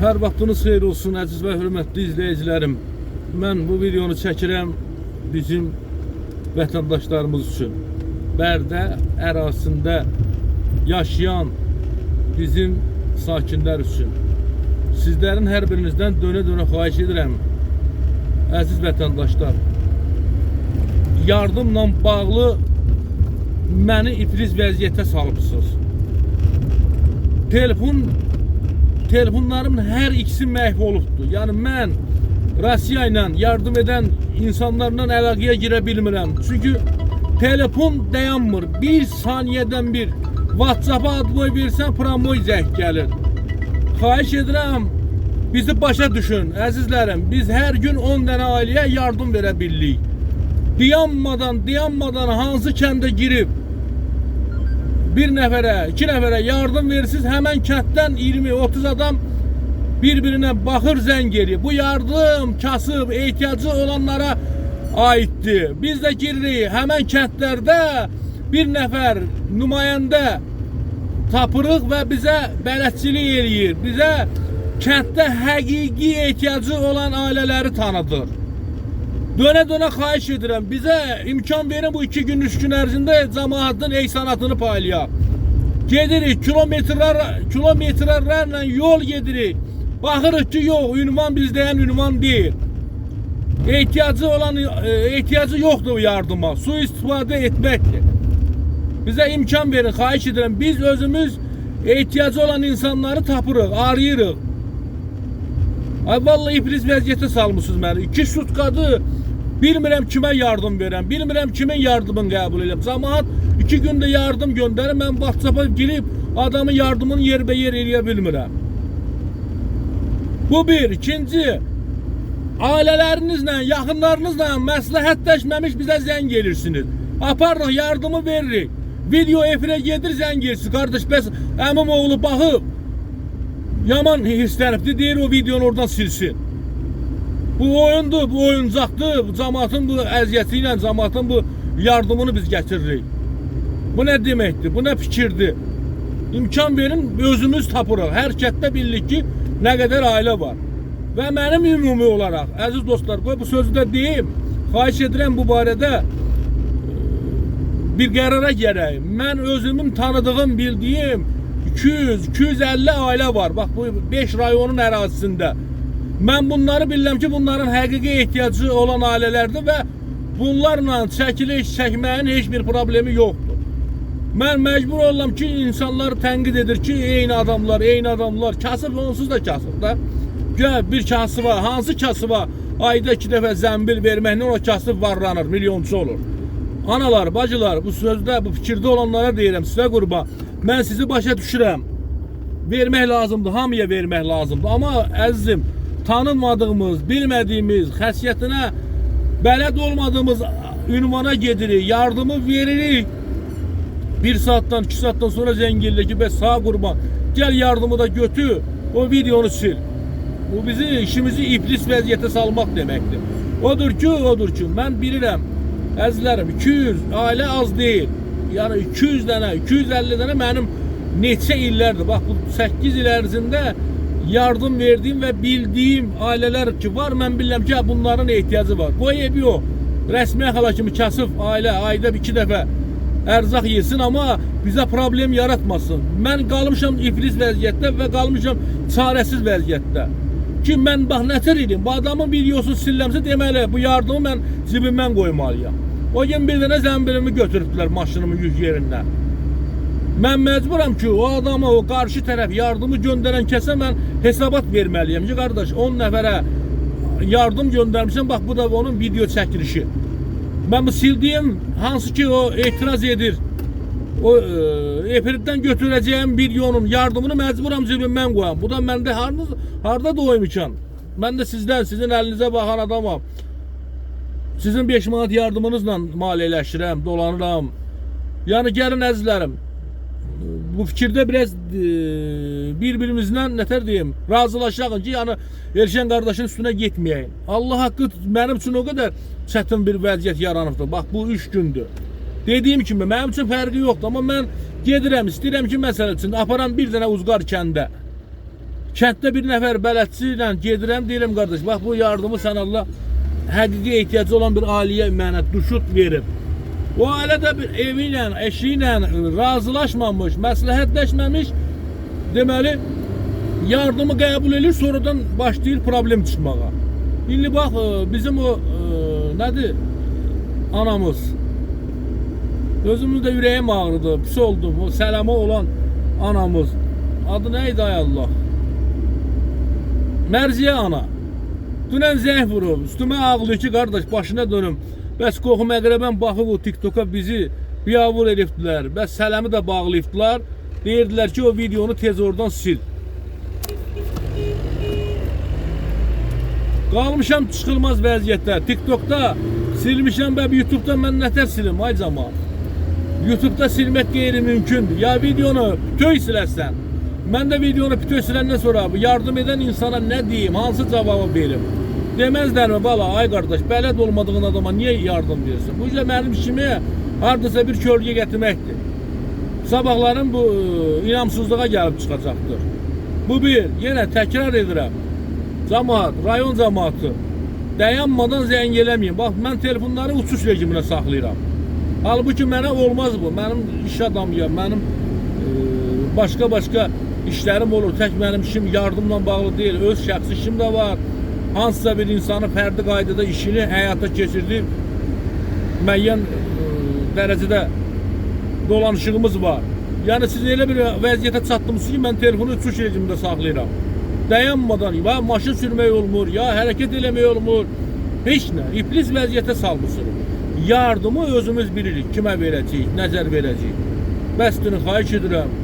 Hər vaxtınız xeyir olsun əziz və hörmətli izləyicilərim. Mən bu videonu çəkirəm bizim vətəndaşlarımız üçün. Bərdə ərazisində yaşayan bizim sakinlər üçün. Sizlərin hər birinizdən dönə-dönə xahiş edirəm. Əziz vətəndaşlar, yardımla bağlı məni iflic vəziyyətə salıbsınız. Telefonlarımın hər ikisi məhv olubdur. Yəni mən Rusiya ilə yardım edən insanlarla əlaqəyə girə bilmirəm. Çünki telefon dayanmır. Bir saniyədən bir WhatsApp-a adboy versən promoy zəng gəlir. Xahiş edirəm, bizi başa düşün əzizlərim. Biz hər gün 10 dənə ailəyə yardım verə bilirik. Dayanmadan hansı kəndə girib bir nəfərə, iki nəfərə yardım verirsiniz, həmən kənddən 20-30 adam bir-birinə baxır, zəng edir. Bu yardım kasıb, ehtiyacı olanlara aiddir. Biz də giririk, həmən kəndlərdə bir nəfər nümayəndə tapırıq və bizə bələdçilik eləyir. Bizə kənddə həqiqi ehtiyacı olan ailələri tanıdır. Dönə-dönə xahiş edirəm, bizə imkan verin bu 2 gün, 3 gün ərzində cəmaatın eysanatını paylayaq. Gedirik, kilometrlərlə yol gedirik. Baxırıq ki, yox, ünvan bizdəyən ünvan deyil. Ehtiyacı yoxdur yardıma, su istifadə etməkdir. Bizə imkan verin, xahiş edirəm. Biz özümüz ehtiyacı olan insanları tapırıq, arayırıq. Ay vallahi iflic vəziyyətə salmışsınız məni. 2 sutkadır, bilmirəm kimə yardım verəm, bilmirəm kimin yardımını qəbul edəm. Cəmaat 2 gündə yardım göndərir, mən WhatsApp-a girib adamın yardımını yerbəyer eləyə bilmirəm. Bu bir. İkinci, ailələrinizlə, yaxınlarınızla məsləhətləşməmiş bizə zəng gelirsiniz. Aparırıq, yardımı veririk. Video efirə gedir, zəng gelirsiniz. Qardaş, bəs əmim oğlu baxıb yaman hirslənibdi, deyir o videonu oradan silsin. Bu oyundur, bu oyuncaqdır, bu cəmaatın bu əziyyəti ilə, cəmaatın bu yardımını biz getiririk. Bu nə deməkdir, bu nə fikirdir? İmkan verin, özümüz tapırıq. Hər kətdə bildik ki, nə qədər ailə var. Və mənim ümumi olaraq, əziz dostlar, qoy bu sözü də deyim, xahiş edirəm bu barədə bir qərara gələyim. Mən özümün tanıdığım, bildiyim 200-250 ailə var. Bax bu 5 rayonun ərazisində. Mən bunları bilirəm ki, bunların həqiqi ehtiyacı olan ailələrdir və bunlarla çəkiliş çəkməyin heç bir problemi yoxdur. Mən məcbur olam ki, insanlar tənqid edir ki, eyni adamlar, kasıb onsuz da kasıb da. Gör, bir kasıba, hansı kasıba ayda 2 dəfə zəmbil verməklə o kasıb varlanır, milyonçu olur. Analar, bacılar, bu sözdə, bu fikirdə olanlara deyirəm, sizə qurban. Mən sizi başa düşürəm. Vermək lazımdır, hamıya vermək lazımdır. Amma əzizim, tanınmadığımız, bilmədiyimiz, xəsiyyətinə bələd olmadığımız ünvana gedirik, yardımı veririk. 1 saatdan, 2 saatdan sonra zəng edir ki, bəs sağ qurban, gəl yardımı da götür, o videonu sil. Bu bizi, işimizi iflic vəziyyətə salmaq deməkdir. Odur ki, mən bilirəm, əzizlərim, 200 ailə az deyil. Yəni 200 dənə, 250 dənə mənim neçə illərdir. Bax bu 8 il ərzində yardım verdiyim və bildiyim ailələr ki var, mən bilirəm ki, bunların ehtiyacı var. Bu ev yox. Rəsmiyyət hala kimi kasıb ailə ayda 2 dəfə ərzaq yesin, amma bizə problem yaratmasın. Mən qalmışam iflic vəziyyətdə və qalmışam çarəsiz vəziyyətdə. Ki mən bax nətər edim, bu adamın videosunu silləmsə deməli bu yardımı mən cibimdən qoymalıyam. O gün bir dənə zəmbilimi götürübdülər maşınımın yük yerindən. Mən məcburam ki, o adama, o qarşı tərəf yardımı göndərən kəsə mən hesabat verməliyəm ki, qardaş 10 nəfərə yardım göndərmişəm, bax bu da onun video çəkilişi. Mən bu sildiyim, hansı ki o etiraz edir, o efirdən götürəcəyim videonun yardımını məcburam cibimdən qoyam. Bu da məndə harda doymucan. Mən də sizdən, sizin əlinizə baxan adamam. Sizin 5 manat yardımınızla maliyyələşirəm, dolanıram. Yəni gəlin əzizlərim, bu fikirdə biraz bir-birimizdən nətər deyim, razılaşaq ki, yəni Elşən qardaşın üstünə getməyəyim. Allah haqqı mənim üçün o qədər çətin bir vəziyyət yaranıbdır. Bax bu 3 gündür. Dediyim kimi mənim üçün fərqi yoxdur, amma mən gedirəm, istəyirəm ki, məsəl üçün aparam bir dənə Uzqar kəndə. Kənddə bir nəfər bələdçi ilə gedirəm, deyirəm qardaş, bax bu yardımı sən Allah həqiqi ehtiyacı olan bir ailəyə mənə düşüb verib. O ailə də bir evi ilə, eşi ilə razılaşmamış, məsləhətləşməmiş, deməli yardımı qəbul edir, sonradan başlayır problem çıxmağa. İndi bax bizim o nədir? Anamız. Özümüzdə ürəyim ağrıdı, pis oldum. O sələmə olan anamız. Adı neydi ay Allah? Mərziyə ana. Dünən zəng vurub, üstümə ağlıyor ki, qardaş başına dönüm. Bəs qohum əqrəbəm baxıb o TikToka bizi biavur edibdilər. Bəs sələmi də bağlayıbdılar. Deyirdilər ki, o videonu tez oradan sil. Qalmışam çıxılmaz vəziyyətdə. TikTokda silmişəm və YouTube'da mən nətər silim ay cəmaət. YouTube'da silmək qeyri-mümkündür. Ya videonu bütöy siləsən. Mən də videonu bütöy siləndən sonra yardım edən insana nə deyim, hansı cavabı verim? Deməzlərmi bala, ay qardaş, bələd olmadığın adama niyə yardım verirsin? Bu yüzden mənim işimi hardasa bir kölgə gətirməkdir. Sabahların bu inamsızlığa gəlib çıxacaqdır. Bu bir, yenə təkrar edirəm. Cəmaət, rayon cəmaatı dayanmadan zəng eləməyin. Bax, mən telefonları uçuş rejiminə saxlayıram. Halbuki mənə olmaz bu. Mənim iş adamıyam, mənim başqa işlərim olur. Tək mənim işim yardımla bağlı deyil. Öz şəxsi işim də var. Hansısa bir insanı fərdi qaydada işini həyata keçirdib müəyyən dərəcədə dolanışığımız var. Yəni siz elə bir vəziyyətə çatdınız ki, mən telefonu uçuş rejimində saxlayıram. Dayanmadan ya maşın sürmək olmur, ya hərəkət eləmək olmur. Heç nə, iblis vəziyyətə salmışsınız. Yardımı özümüz bilirik, kimə verəcəyik, nəzər verəcəyik. Bəsdini xahiş edirəm.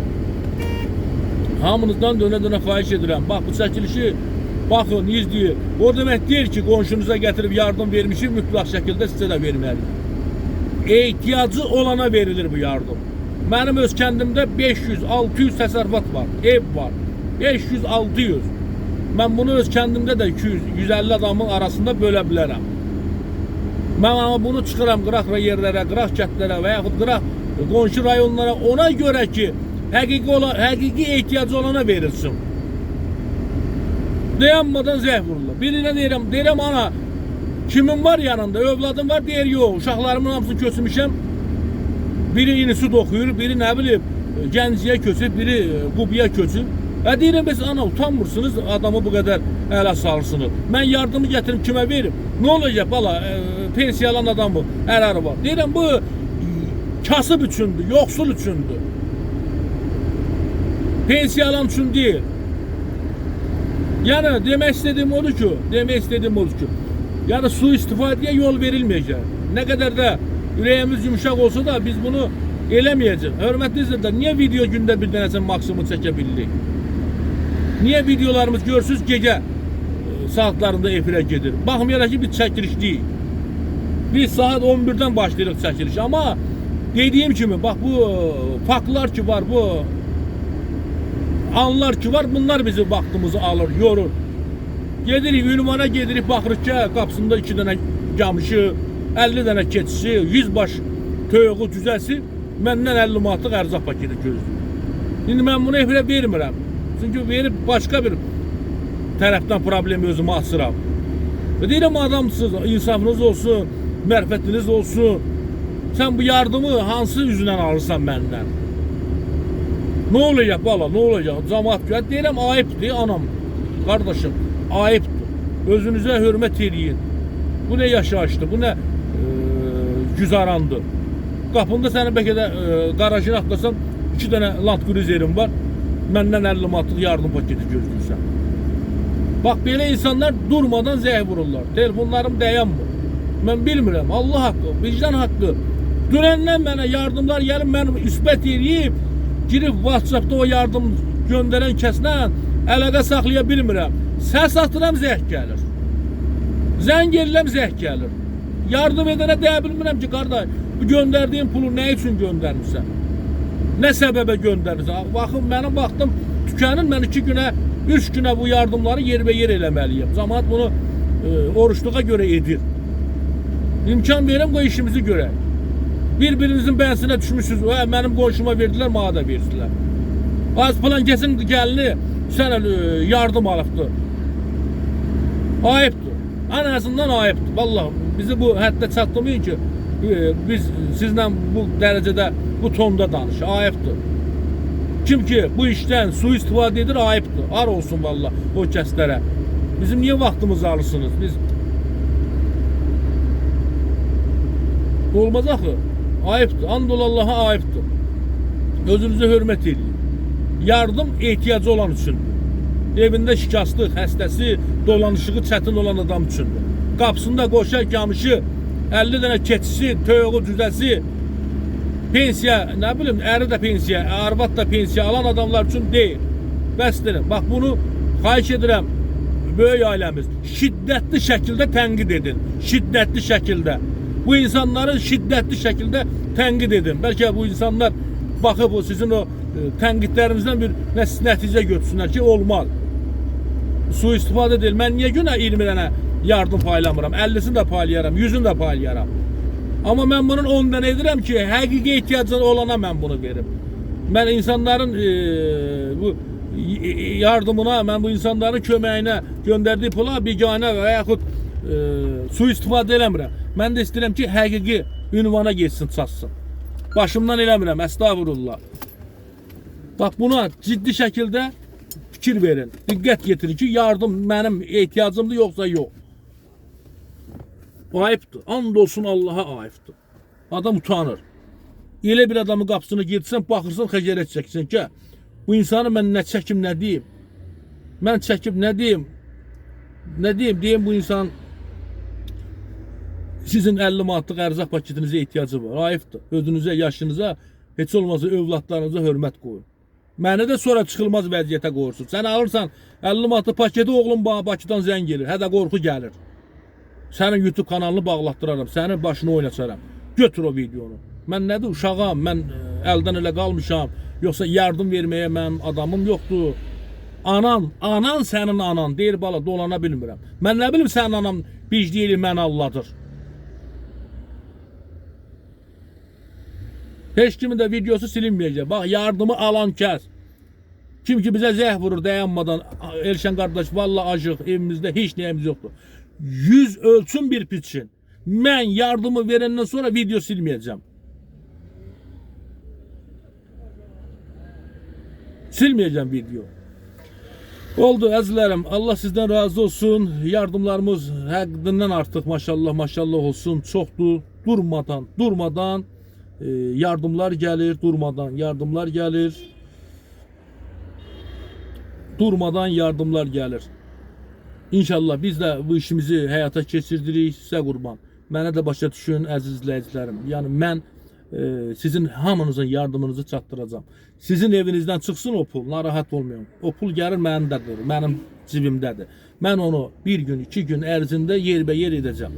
Hamınızdan dönə-dönə xahiş edirəm. Bax, bu çəkilişi baxın, izləyin. O demək deyir ki, qonşunuza gətirib yardım vermişik, mütləq şəkildə sizə də verməliyik. Ehtiyacı olana verilir bu yardım. Mənim öz kəndimdə 500-600 təsərrüfat var, ev var. 500-600. Mən bunu öz kəndimdə də 200-150 adamın arasında bölə bilərəm. Mən ama bunu çıxıram qıraq yerlərə, qıraq kəndlərə və yaxud qıraq qonşu rayonlara ona görə ki, həqiqi ehtiyacı olana verilsin. Dayanmadan zəng vururlar. Birine deyirəm ana, kimin var yanında, övladım var, deyir yox, uşaqlarımın hamısını köçmüşəm. Biri institut oxuyur, biri nə bilib, Gəncəyə köçüb, biri Qubiyə köçüb. Deyirəm, bəs ana utanmırsınız, adamı bu qədər ələ salırsınız. Mən yardımı gətirim, kimə verim? Nə olacaq bala, pensiyalan adam bu, ərarı var. Deyirəm, bu kasıb üçündür, yoxsul üçündür. Pensiyalan üçün deyil. Yəni, demək istədiyim odur ki, yəni su istifadəyə yol verilməyəcək. Nə qədər də ürəyimiz yumuşaq olsa da biz bunu eləməyəcək. Hörmətli izləyicilər, niyə video gündə bir dənəsə maksimum çəkə bilirik? Niyə videolarımız görürsünüz gecə saatlarında efirə gedir? Baxmayaraq ki, biz çəkilişliyik. Biz saat 11'den başlayırıq çəkiliş. Amma dediyim kimi, bax bu faktlar ki var, bu anlar ki var, bunlar bizim vaxtımızı alır, yorur. Gedirik, ünvana gedirik, baxırıq ki, qapısında 2 dənə camışı, 50 dənə keçisi, 100 baş toyuğu cüzəsi, məndən 50 manatlıq ərzaq paketi gözləyir. İndi mən bunu efirə vermirəm. Çünki verib başqa bir tərəfdən problemi özümü açıram. Deyirəm, adamsınız, insafınız olsun, mərfətiniz olsun. Sən bu yardımı hansı üzündən alırsan məndən? Ne olacaq bala, ne olacaq? Cəmaət görə deyirəm, ayıbdır anam, qardaşım, ayıbdır. Özünüzə hörmət eləyin. Bu nə yaşayışdır, bu nə güzarandır. Qapında səni bəlkə də qarajını atlasan 2 dənə Land Cruiser'im var. Məndən 50 manatlıq yardım paketi gözləyirsən. Bax, belə insanlar durmadan zəng vururlar. Telefonlarım dayanmır. Mən bilmirəm, Allah haqqı, vicdan haqqı. Dünəndən mənə yardımlar gəlib, mənim üsbət eləyib, girib WhatsApp'da o yardım göndərən kəslə əlaqə saxlaya bilmirəm. Səs atıram, zəng gəlir. Zəng edirəm, zəng gəlir. Yardım edənə deyə bilmirəm ki, qardaş, bu göndərdiyin pulu nə üçün göndərmirsən? Nə səbəbə göndərmirsən? Baxın, mənim vaxtım tükənir, mən 2 günə, 3 günə bu yardımları yerbəyer eləməliyim. Cəmaət bunu oruçluğa görə edir. İmkan verim, qoy işimizi görək. Bir-birinizin bənsinə düşmüşsünüz, mənim qonşuma verdilər, mənə da verdilər. Az plan kesin gəlini Sənə yardım alıbdı. Ayıbdır. En azından ayıbdır. Vallahi bizi bu həddə çatdırmayın ki, biz sizlə bu dərəcədə, bu tonda danış. Ayıbdır. Kim ki bu işdən sui-istifadə edir, ayıbdır. Ar olsun vallahi o kəslərə. Bizim niye vaxtımızı alırsınız? Biz olmaz axı. Ayıbdır. Andol Allah'a ayıbdır. Özünüzə hörmət edin. Yardım ehtiyacı olan üçündür. Evində şikastı, xəstəsi, dolanışığı çətin olan adam üçündür. Qapısında qoşa, qamışı, 50 dənə keçisi, toyuğu, cüzəsi, pensiya, nə bilim, əri də pensiya, arvad da pensiya alan adamlar üçün deyil. Bəsdirin. Bax bunu xahiş edirəm. Böyük ailəmiz şiddətli şəkildə tənqid edin. Şiddətli şəkildə. Bu insanları şiddətli şəkildə tənqid edin. Bəlkə bu insanlar baxıb o sizin o tənqidlərinizdən bir nəticə götürsünlər ki, olmaz. Sui-istifadə deyil. Mən niyə günə 20 dənə yardım paylamıram? 50'sini də paylayaram, 100'ünü də paylayaram. Amma mən bunun 10 dənə edirəm ki, həqiqi ehtiyacı olana mən bunu verim. Mən insanların bu yardımına, mən bu insanların köməyinə göndərdiyi pula biganə və yaxud sui-istifadə eləmirəm. Mən də istəyirəm ki, həqiqi ünvana geçsin, çatsın. Başımdan eləmirəm, əstağfurullah. Bax buna ciddi şəkildə fikir verin. Diqqət getirin ki, yardım mənim ehtiyacımdır, yoxsa yox. Ayıbdır. And olsun Allah'a ayıbdır. Adam utanır. Elə bir adamın qapısına girsən, baxırsan, xəcələt çəksən ki, bu insanı mən nə çəkim, nə deyim? Mən çəkib nə deyim? Nə deyim? Deyim bu insan sizin 50 manatlıq ərzaq paketinizə ehtiyacı var. Ayıbdır. Özünüzə, yaşınıza, heç olmazsa övladlarınıza hörmət qoyun. Məni də sonra çıxılmaz vəziyyətə qoyursun. Sən alırsan 50 manatlıq paketi, oğlum bana Bakıdan zəng gelir. Hədə qorxu gəlir. Sənin YouTube kanalını bağlatdıraram. Sənin başını oynaçaram. Götür o videonu. Mən nədir? Uşağam. Mən əldən elə qalmışam. Yoxsa yardım verməyə mənim adamım yoxdur. Anan sənin anan. Deyir bala dolana bilmirəm. Mən nə bilim sənin anan bicdiyeli mən Allahdır. Heç kimin də videosu silinməyəcək. Bax yardımı alan kəs. Kim ki bizə zəh vurur dayanmadan. Elşən qardaş vallahi acıq. Evimizdə heç nəyimiz yoxdur. 100 ölçün bir pitçin. Mən yardımı verəndən sonra video silməyəcəm. Silməyəcəm video. Oldu əzizlərim. Allah sizdən razı olsun. Yardımlarımız həqiqindən artıq maşallah maşallah olsun. Çoxdur. Durmadan yardımlar gəlir. Durmadan yardımlar gəlir. İnşallah biz də bu işimizi həyata keçirdirik. Sizə qurban. Mənə də başa düşün əziz izləyicilərim. Yəni mən sizin hamınızın yardımınızı çatdıracağım. Sizin evinizdən çıxsın o pul, narahat olmayın. O pul gəlir məndədir, mənim cibimdədir. Mən onu bir gün, 2 gün ərzində yerbəyer edəcəm.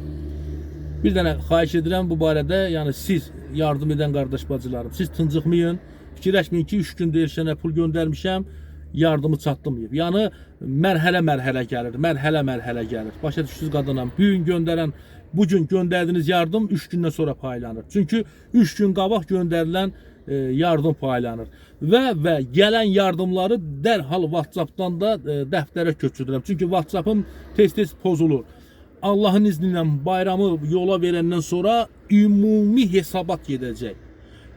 Bir dənə xahiş edirəm bu barədə, yəni siz yardım edən qardaş bacılarım, siz tıncıqmayın, fikirləşməyin ki 3 gündə Elşənə pul göndərmişəm, yardımı çatdırmayıb. Yəni mərhələ gəlir. Başa düşdünüz qadınam. Bu gün göndərən, bu gün göndərdiyiniz yardım 3 gündən sonra paylanır. Çünki 3 gün qabaq göndərilən yardım paylanır. Və gələn yardımları dərhal WhatsApp'dan da dəftərə köçürürəm. Çünki WhatsApp'ım tez-tez pozulur. Allahın izni ilə bayramı yola verəndən sonra ümumi hesabat gedəcək.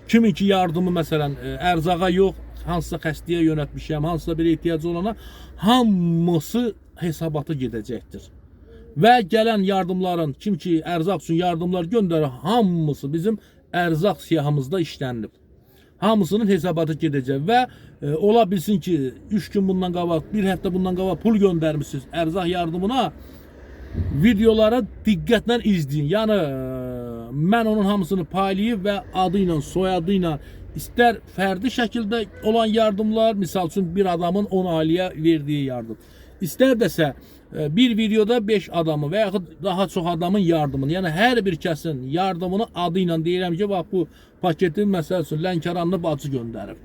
Kimin ki yardımı məsələn ərzağa yox, hansısa xəstəyə yönətmişəm, hansısa bir ehtiyacı olana hamısı hesabatı gedəcəkdir. Və gələn yardımların, kim ki ərzaq üçün yardımlar göndərir, hamısı bizim ərzaq siyahımızda işlənilib. Hamısının hesabatı gedəcək və ola bilsin ki 3 gün bundan qabaq, 1 həftə bundan qabaq pul göndərmişsiniz ərzaq yardımına, videolara diqqətlə izləyin. Yəni mən onun hamısını paylayıb və adı ilə, soyadı ilə, istər fərdi şəkildə olan yardımlar, misal üçün bir adamın 10 ailəyə verdiyi yardım, istər dəsə bir videoda 5 adamı və yaxud daha çox adamın yardımını, yəni hər bir kəsin yardımını adı ilə deyirəm ki, bax bu paketin məsəl üçün Lənkəranlı bacı göndərib.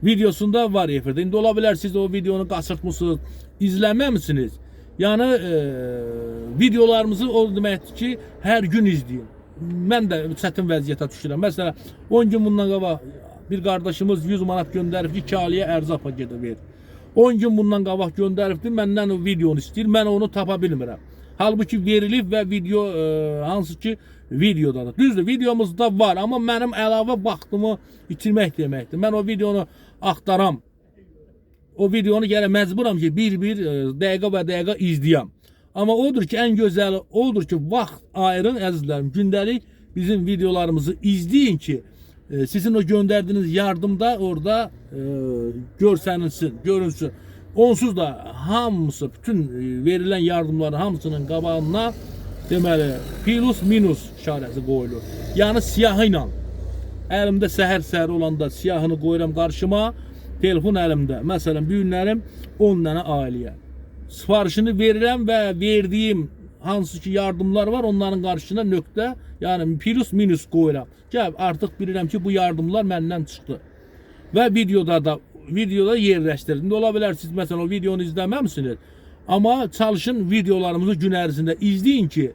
Videosunda var efirdə. İndi ola bilər siz o videonu qaçırtmışsınız, izləməmisiniz. Yəni videolarımızı o deməkdir ki, hər gün izləyin. Mən də çətin vəziyyətə düşürəm. Məsələn, 10 gün bundan qabaq bir qardaşımız 100 manat göndərib 2 ailəyə ərzaq paketi verir. 10 gün bundan qabaq göndəribdi, məndən o videonu istəyir, mən onu tapa bilmirəm. Halbuki verilib və video hansı ki videodadır. Düzdür, videomuzda var, amma mənim əlavə vaxtımı itirmək deməkdir. Mən o videonu axtaram. O videonu gələ məcburam ki, bir dəqiqə və dəqiqə izləyəm. Amma odur ki, ən gözəli odur ki, vaxt ayırın əzizlərim. Gündəlik bizim videolarımızı izləyin ki, sizin o göndərdiyiniz yardımda orada görsənilsin, görünsün. Onsuz da hamısı, bütün verilən yardımların hamısının qabağına deməli plus minus işarəsi qoyulur. Yəni siyahı ilə. Əlimdə səhər olanda siyahını qoyuram qarşıma, telefon əlimdə. Məsələn, bu günlərim 10 dənə ailəyə. Sifarişini verirəm və verdiyim hansı ki yardımlar var, onların qarşısına nöqtə, yəni plus minus qoyuram. Gəl, artıq bilirəm ki, bu yardımlar məndən çıxdı. Və videoda yerləşdirin. Ola bilər siz məsələn o videonu izləməmisiniz. Amma çalışın videolarımızı gün ərzində izləyin ki,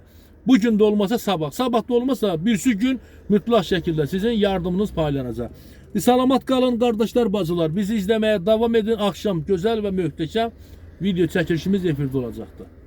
bu gün də olmasa sabah, sabah da olmasa birisi gün mütləq şəkildə sizin yardımınız paylanacaq. Salamat qalın qardaşlar, bacılar. Bizi izləməyə davam edin. Akşam gözəl və möhtəşəm video çəkilişimiz efirdə olacaqdır.